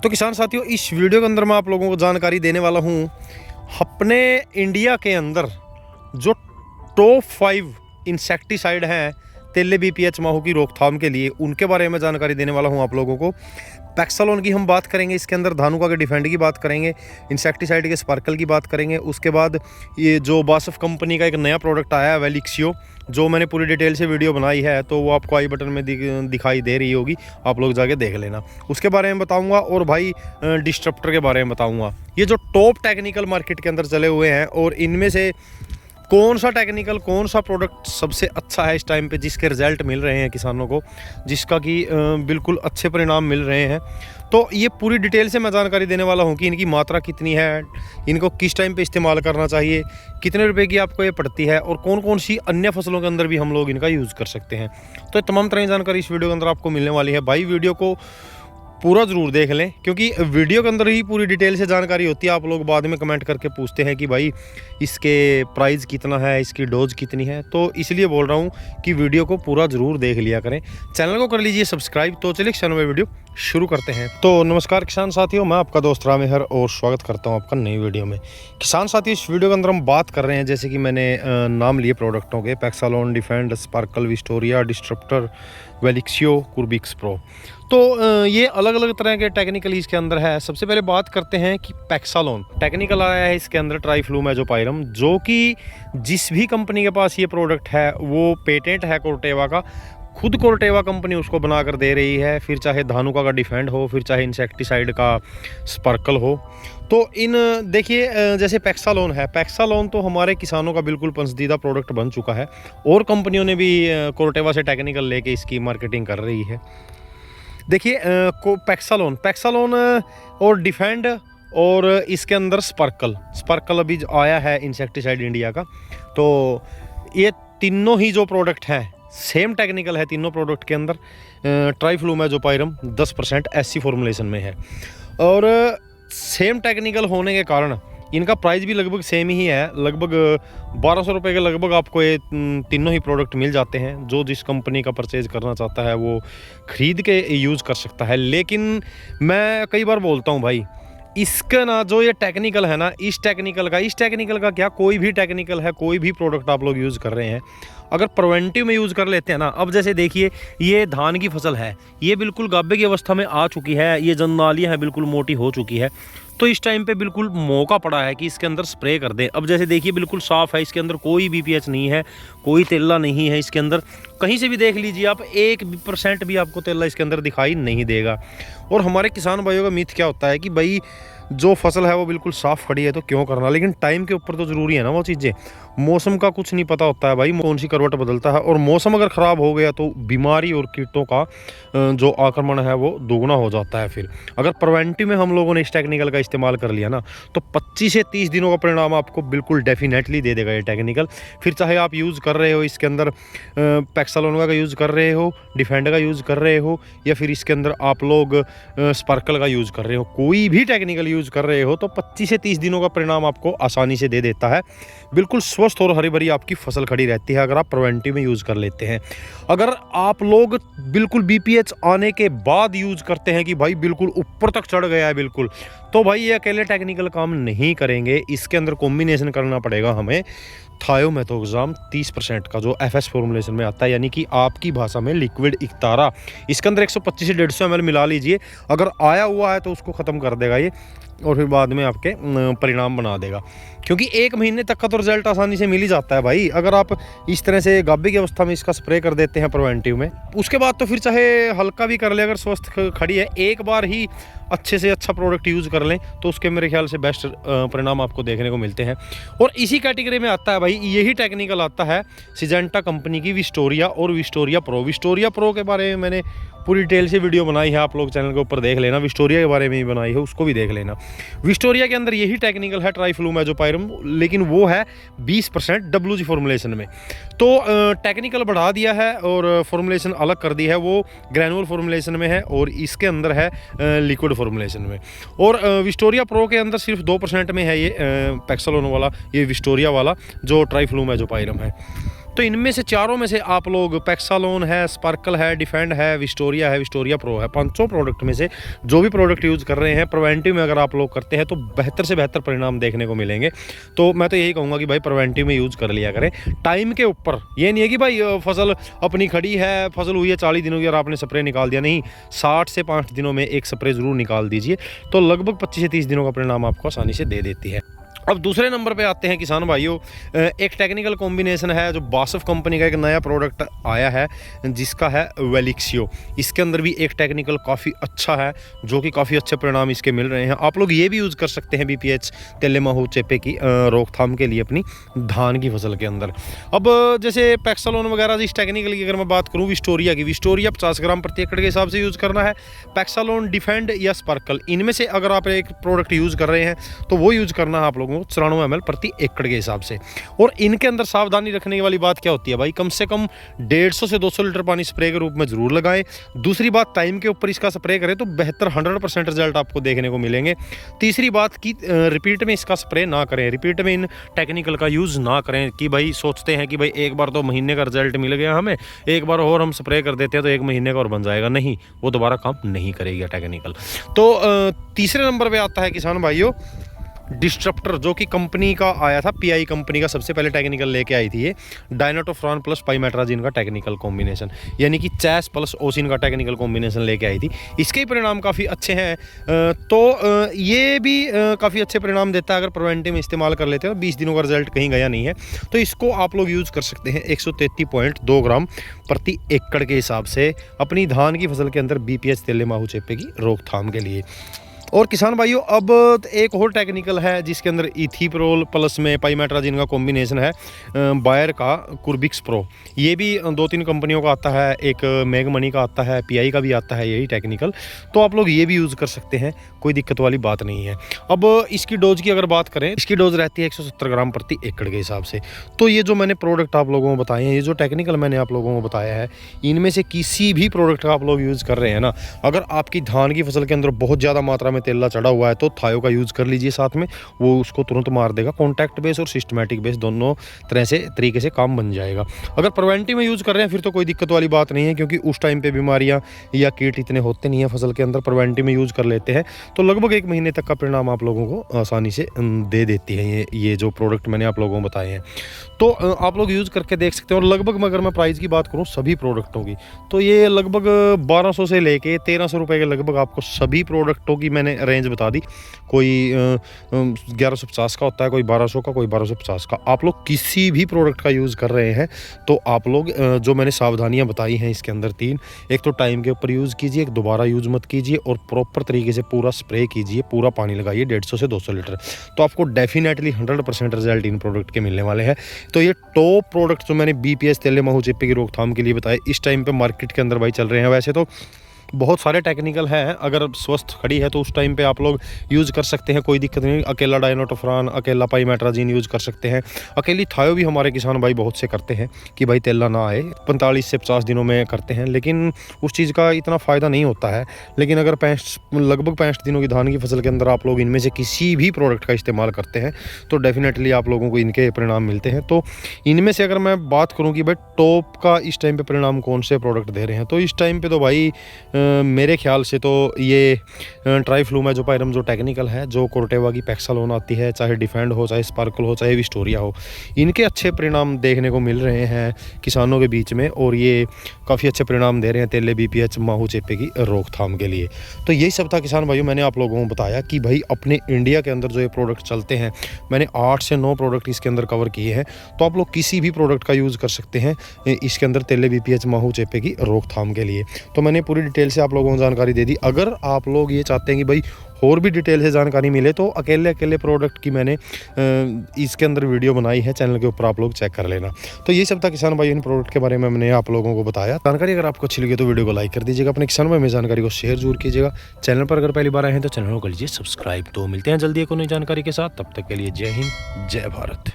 तो किसान साथियों, इस वीडियो के अंदर मैं आप लोगों को जानकारी देने वाला हूँ अपने इंडिया के अंदर जो टॉप 5 इंसेक्टिसाइड हैं तेले बीपीएच माहू की रोकथाम के लिए, उनके बारे में जानकारी देने वाला हूं आप लोगों को। पैक्सालोन की हम बात करेंगे, इसके अंदर धानुका के डिफेंड की बात करेंगे, इंसेक्टिसाइड के स्पार्कल की बात करेंगे। उसके बाद ये जो बासफ कंपनी का एक नया प्रोडक्ट आया है वेलिक्सियो, जो मैंने पूरी डिटेल से वीडियो बनाई है, तो वो आपको आई बटन में दिखाई दे रही होगी, आप लोग जाके देख लेना। उसके बारे में बताऊंगा और भाई डिस्ट्रप्टर के बारे में बताऊंगा। ये जो टॉप टेक्निकल मार्केट के अंदर चले हुए हैं और इनमें से कौन सा टेक्निकल, कौन सा प्रोडक्ट सबसे अच्छा है इस टाइम पे, जिसके रिजल्ट मिल रहे हैं किसानों को, जिसका कि बिल्कुल अच्छे परिणाम मिल रहे हैं। तो ये पूरी डिटेल से मैं जानकारी देने वाला हूँ कि इनकी मात्रा कितनी है, इनको किस टाइम पे इस्तेमाल करना चाहिए, कितने रुपए की आपको ये पड़ती है और कौन कौन सी अन्य फसलों के अंदर भी हम लोग इनका यूज़ कर सकते हैं। तो तमाम तरह की जानकारी इस वीडियो के अंदर आपको मिलने वाली है। भाई वीडियो को पूरा ज़रूर देख लें, क्योंकि वीडियो के अंदर ही पूरी डिटेल से जानकारी होती है। आप लोग बाद में कमेंट करके पूछते हैं कि भाई इसके प्राइस कितना है, इसकी डोज कितनी है, तो इसलिए बोल रहा हूँ कि वीडियो को पूरा ज़रूर देख लिया करें। चैनल को कर लीजिए सब्सक्राइब। तो चलिए किसान में वीडियो शुरू करते हैं। तो नमस्कार किसान साथियों, मैं आपका दोस्त रामेहर और स्वागत करता हूँ आपका नई वीडियो में। किसान साथियों, इस वीडियो के अंदर हम बात कर रहे हैं, जैसे कि मैंने नाम लिए प्रोडक्टों के, पैक्सालोन, डिफेंड, स्पार्कल, विस्टोरिया, डिस्ट्रप्टर, वेलिक्सियो, कुर्बिक्स प्रो। तो ये अलग अलग तरह के टेक्निकल इसके अंदर है। सबसे पहले बात करते हैं कि पैक्सालोन टेक्निकल आया है इसके अंदर ट्राइफ्लूमेजोपाइरम, जो कि जिस भी कंपनी के पास ये प्रोडक्ट है वो पेटेंट है कोर्टेवा का, खुद कोर्टेवा कंपनी उसको बनाकर दे रही है। फिर चाहे धानुका का डिफेंड हो, फिर चाहे इंसेक्टिसाइड का स्पार्कल हो। तो इन देखिए जैसे पैक्सालोन है, पैक्सालोन तो हमारे किसानों का बिल्कुल पसंदीदा प्रोडक्ट बन चुका है और कंपनियों ने भी कोर्टेवा से टेक्निकल लेके इसकी मार्केटिंग कर रही है। देखिए पैक्सालोन और डिफेंड और इसके अंदर स्पार्कल अभी आया है इंसेक्टिसाइड इंडिया का। तो ये तीनों ही जो प्रोडक्ट हैं सेम टेक्निकल है तीनों प्रोडक्ट के अंदर। ट्राइफ्लूमेजोपाइरम 10% एससी फॉर्मुलेशन में है और सेम टेक्निकल होने के कारण इनका प्राइस भी लगभग सेम ही है। लगभग 1200 रुपये के लगभग आपको ये तीनों ही प्रोडक्ट मिल जाते हैं। जो जिस कंपनी का परचेज करना चाहता है वो ख़रीद के यूज़ कर सकता है। लेकिन मैं कई बार बोलता हूँ भाई, इसका ना जो ये टेक्निकल है ना, इस टेक्निकल का क्या, कोई भी टेक्निकल है, कोई भी प्रोडक्ट आप लोग यूज़ कर रहे हैं, अगर प्रिवेंटिव में यूज़ कर लेते हैं ना। अब जैसे देखिए ये धान की फसल है, ये बिल्कुल गाभे की अवस्था में आ चुकी है, ये जननालियाँ हैं बिल्कुल मोटी हो चुकी है। तो इस टाइम पे बिल्कुल मौका पड़ा है कि इसके अंदर स्प्रे कर दें। अब जैसे देखिए बिल्कुल साफ़ है, इसके अंदर कोई बीपीएच नहीं है, कोई तेला नहीं है इसके अंदर। कहीं से भी देख लीजिए आप, 1% भी आपको तेला इसके अंदर दिखाई नहीं देगा। और हमारे किसान भाइयों का मिथ क्या होता है कि भाई जो फसल है वो बिल्कुल साफ़ खड़ी है तो क्यों करना, लेकिन टाइम के ऊपर तो ज़रूरी है ना वो चीज़ें। मौसम का कुछ नहीं पता होता है भाई, कौन सी करवट बदलता है, और मौसम अगर ख़राब हो गया तो बीमारी और कीटों का जो आक्रमण है वो दोगुना हो जाता है। फिर अगर प्रिवेंटिव में हम लोगों ने इस टेक्निकल का इस्तेमाल कर लिया ना, तो 25 से 30 दिनों का परिणाम आपको बिल्कुल डेफिनेटली दे देगा ये टेक्निकल। फिर चाहे आप यूज़ कर रहे हो इसके अंदर पैक्सालोन का यूज़ कर रहे हो, डिफेंड का यूज़ कर रहे हो, या फिर इसके अंदर आप लोग स्पार्कल का यूज़ कर रहे हो, कोई भी टेक्निकल यूज़ कर रहे हो, तो 25 से 30 दिनों का परिणाम आपको आसानी से दे देता है। बिल्कुल स्वस्थ और हरी भरी आपकी फसल खड़ी रहती है अगर आप प्रिवेंटिव में यूज़ कर लेते हैं। अगर आप लोग बिल्कुल बीपीएच आने के बाद यूज़ करते हैं कि भाई बिल्कुल ऊपर तक चढ़ गया है बिल्कुल, तो भाई ये अकेले टेक्निकल काम नहीं करेंगे। इसके अंदर कॉम्बिनेशन करना पड़ेगा हमें थायोमेथोक्साम 30% का, जो एफएस फॉर्मुलेशन में आता है, यानी कि आपकी भाषा में लिक्विड इक्तारा। इसके अंदर 125 से 150 ml मिला लीजिए। अगर आया हुआ है तो उसको ख़त्म कर देगा ये, और फिर बाद में आपके परिणाम बना देगा। क्योंकि 1 महीने तक का तो रिजल्ट आसानी से मिल ही जाता है भाई, अगर आप इस तरह से गाभे की अवस्था में इसका स्प्रे कर देते हैं प्रिवेंटिव में। उसके बाद तो फिर चाहे हल्का भी कर ले, अगर स्वस्थ खड़ी है, एक बार ही अच्छे से अच्छा प्रोडक्ट यूज़ कर लें तो उसके मेरे ख्याल से बेस्ट परिणाम आपको देखने को मिलते हैं। और इसी कैटेगरी में आता है भाई, यही टेक्निकल आता है सिजेंटा कंपनी की विस्टोरिया और विस्टोरिया प्रो के बारे में मैंने पूरी डिटेल से वीडियो बनाई है, आप लोग चैनल के ऊपर देख लेना। विस्टोरिया के बारे में ही बनाई है, उसको भी देख लेना। विस्टोरिया के अंदर यही टेक्निकल है ट्राइफ्लूमेजोपाइरम, लेकिन वो है 20% WG फॉर्मुलेशन में। तो टेक्निकल बढ़ा दिया है और फॉर्मुलेशन अलग कर दी है, वो ग्रैनुअल फॉर्मुलेशन में है और इसके अंदर है लिक्विड फॉर्मुलेशन में। और विस्टोरिया प्रो के अंदर सिर्फ 2% में है ये पैक्सालोन वाला, ये विस्टोरिया वाला जो ट्राइफ्लूमेजोपाइरम है। तो इनमें से चारों में से आप लोग पैक्सालोन है, स्पार्कल है, डिफेंड है, विस्टोरिया प्रो है, 500 प्रोडक्ट में से जो भी प्रोडक्ट यूज़ कर रहे हैं प्रिवेंटिव में अगर आप लोग करते हैं तो बेहतर से बेहतर परिणाम देखने को मिलेंगे। तो मैं तो यही कहूँगा कि भाई प्रिवेंटिव में यूज़ कर लिया करें टाइम के ऊपर। ये नहीं है कि भाई फसल अपनी खड़ी है, फसल हुई है 40 दिनों की और आपने स्प्रे निकाल दिया, नहीं, 60 से 5 दिनों में एक स्प्रे ज़रूर निकाल दीजिए, तो लगभग 25 से 30 दिनों का परिणाम आपको आसानी से दे देती है। अब दूसरे नंबर पे आते हैं किसान भाइयों, एक टेक्निकल कॉम्बिनेशन है जो बासफ कंपनी का एक नया प्रोडक्ट आया है जिसका है वेलिक्सियो। इसके अंदर भी एक टेक्निकल काफ़ी अच्छा है जो कि काफ़ी अच्छे परिणाम इसके मिल रहे हैं। आप लोग ये भी यूज़ कर सकते हैं BPH तेले माहू चेपे की रोकथाम के लिए अपनी धान की फसल के अंदर। अब जैसे पैक्सालोन वगैरह इस टेक्निकल की अगर मैं बात करूँ, विस्टोरिया 50 ग्राम प्रति एकड़ के हिसाब से यूज़ करना है। पैक्सालोन, डिफेंड या स्पार्कल, इनमें से अगर आप एक प्रोडक्ट यूज़ कर रहे हैं तो वो यूज़ करना है आप लोगों 94 ml प्रति एकड़ के हिसाब से। और इनके अंदर सावधानी रखने वाली बात क्या होती है भाई, कम से कम 150 से 200 लीटर पानी स्प्रे के रूप में जरूर लगाएं। दूसरी बात, टाइम के ऊपर इसका स्प्रे करें तो बेहतर 100% रिजल्ट आपको देखने को मिलेंगे। तीसरी बात कि रिपीट में इसका स्प्रे ना करें, रिपीट में इन टेक्निकल का यूज़ ना करें कि भाई सोचते हैं कि भाई एक बार तो महीने का रिजल्ट मिल गया हमें, एक बार और हम स्प्रे कर देते हैं तो 1 महीने का और बन जाएगा, नहीं, वो दोबारा काम नहीं करेगा टेक्निकल। तो तीसरे नंबर पर आता है किसान भाइयों डिस्ट्रप्टर, जो कि कंपनी का आया था, PI कंपनी का सबसे पहले टेक्निकल लेके आई थी ये, डायनाटोफ्रान प्लस पाइमेट्राजिन का टेक्निकल कॉम्बिनेशन, यानी कि चैस प्लस ओसिन का टेक्निकल कॉम्बिनेशन लेके आई थी। इसके परिणाम काफ़ी अच्छे हैं। तो ये भी काफ़ी अच्छे परिणाम देता है अगर प्रिवेंटिव में इस्तेमाल कर लेते हैं तो 20 दिनों का रिजल्ट कहीं गया नहीं है। तो इसको आप लोग यूज़ कर सकते हैं 133.2 ग्राम प्रति एकड़ के हिसाब से अपनी धान की फसल के अंदर BPH तेले माहू चेपे की रोकथाम के लिए। और किसान भाइयों अब एक और टेक्निकल है जिसके अंदर इथीप्रोल प्लस में पाइमेट्राजिन का कॉम्बिनेशन है, बायर का कुर्बिक्स प्रो। ये भी 2-3 कंपनियों का आता है, एक मेगमनी का आता है, PI का भी आता है यही टेक्निकल। तो आप लोग ये भी यूज़ कर सकते हैं, कोई दिक्कत वाली बात नहीं है। अब इसकी डोज की अगर बात करें, इसकी डोज रहती है 170 ग्राम प्रति एकड़ के हिसाब से। तो ये जो मैंने प्रोडक्ट आप लोगों को बताए हैं, ये जो टेक्निकल मैंने आप लोगों को बताया है, इनमें से किसी भी प्रोडक्ट का आप लोग यूज़ कर रहे हैं ना, अगर आपकी धान की फसल के अंदर बहुत ज़्यादा मात्रा में तेला चढ़ा हुआ है तो थायो का यूज़ कर लीजिए साथ में, वो उसको तुरंत मार देगा। कॉन्टैक्ट बेस और सिस्टमैटिक बेस दोनों तरीके से काम बन जाएगा। अगर प्रिवेंटिव में यूज़ कर रहे हैं फिर तो कोई दिक्कत वाली बात नहीं है, क्योंकि उस टाइम पे बीमारियां या कीट इतने होते नहीं है फसल के अंदर। प्रिवेंटिव में यूज़ कर लेते हैं तो लगभग 1 महीने तक का परिणाम आप लोगों को आसानी से दे देती है ये जो प्रोडक्ट मैंने आप लोगों को बताए हैं। तो आप लोग यूज़ करके देख सकते हैं। और लगभग अगर मैं प्राइस की बात करूँ सभी प्रोडक्टों की, तो ये लगभग 1200 से लेके 1300 रुपये के लगभग आपको सभी प्रोडक्टों की मैंने रेंज बता दी। कोई 1150 का होता है, कोई 1200 का, कोई 1250 का। आप लोग किसी भी प्रोडक्ट का यूज़ कर रहे हैं तो आप लोग जो मैंने सावधानियां बताई हैं इसके अंदर 3, एक तो टाइम के ऊपर यूज़ कीजिए, एक दोबारा यूज़ मत कीजिए, और प्रॉपर तरीके से पूरा स्प्रे कीजिए, पूरा पानी लगाइए 150 से 200 लीटर। तो आपको डेफिनेटली 100% रिजल्ट इन प्रोडक्ट के मिलने वाले हैं। तो ये टॉप प्रोडक्ट जो मैंने BPH तेले माहू चेपे की रोकथाम के लिए बताए, इस टाइम पे मार्केट के अंदर भाई चल रहे हैं। वैसे तो बहुत सारे टेक्निकल हैं, अगर स्वस्थ खड़ी है तो उस टाइम पे आप लोग यूज़ कर सकते हैं, कोई दिक्कत नहीं। अकेला डायनाटोफ्रान, अकेला पाइमेट्राजिन यूज़ कर सकते हैं। अकेली थायो भी हमारे किसान भाई बहुत से करते हैं कि भाई तेला ना आए, 45 से 50 दिनों में करते हैं, लेकिन उस चीज़ का इतना फ़ायदा नहीं होता है। लेकिन अगर लगभग 65 दिनों की धान की फसल के अंदर आप लोग इनमें से किसी भी प्रोडक्ट का इस्तेमाल करते हैं तो डेफिनेटली आप लोगों को इनके परिणाम मिलते हैं। तो इनमें से अगर मैं बात करूँ कि भाई टॉप का इस टाइम पर परिणाम कौन से प्रोडक्ट दे रहे हैं, तो इस टाइम पर तो भाई मेरे ख्याल से तो ये ट्राइफ्लूमेजोपाइरम जो टेक्निकल है, जो कोर्टेवा की पैक्सालोन आती है, चाहे डिफेंड हो, चाहे स्पार्कल हो, चाहे विस्टोरिया हो, इनके अच्छे परिणाम देखने को मिल रहे हैं किसानों के बीच में, और ये काफ़ी अच्छे परिणाम दे रहे हैं तेले BPH माहू चेपे की रोकथाम के लिए। तो यही सब था किसान भाइयों, मैंने आप लोगों को बताया कि भाई अपने इंडिया के अंदर जो ये प्रोडक्ट चलते हैं, मैंने 8 से 9 प्रोडक्ट इसके अंदर कवर किए हैं। तो आप लोग किसी भी प्रोडक्ट का यूज़ कर सकते हैं इसके अंदर तेले BPH माहू चेपे की रोकथाम के लिए। तो मैंने पूरी डिटेल से आप लोगों को जानकारी दे दी। अगर आप लोग ये चाहते हैं कि भाई और भी डिटेल से जानकारी मिले तो अकेले प्रोडक्ट की मैंने इसके अंदर वीडियो बनाई है, चैनल के ऊपर आप लोग चेक कर लेना। तो ये सब था किसान भाई इन प्रोडक्ट के बारे में मैंने आप लोगों को बताया। जानकारी अगर आपको अच्छी लगी तो वीडियो को लाइक कर दीजिएगा, अपने किसान भाई में जानकारी को शेयर जरूर कीजिएगा। चैनल पर अगर पहली बार आए हैं तो चैनल को कर लीजिए सब्सक्राइब। तो मिलते हैं जल्दी एक नई जानकारी के साथ, तब तक के लिए जय हिंद, जय भारत।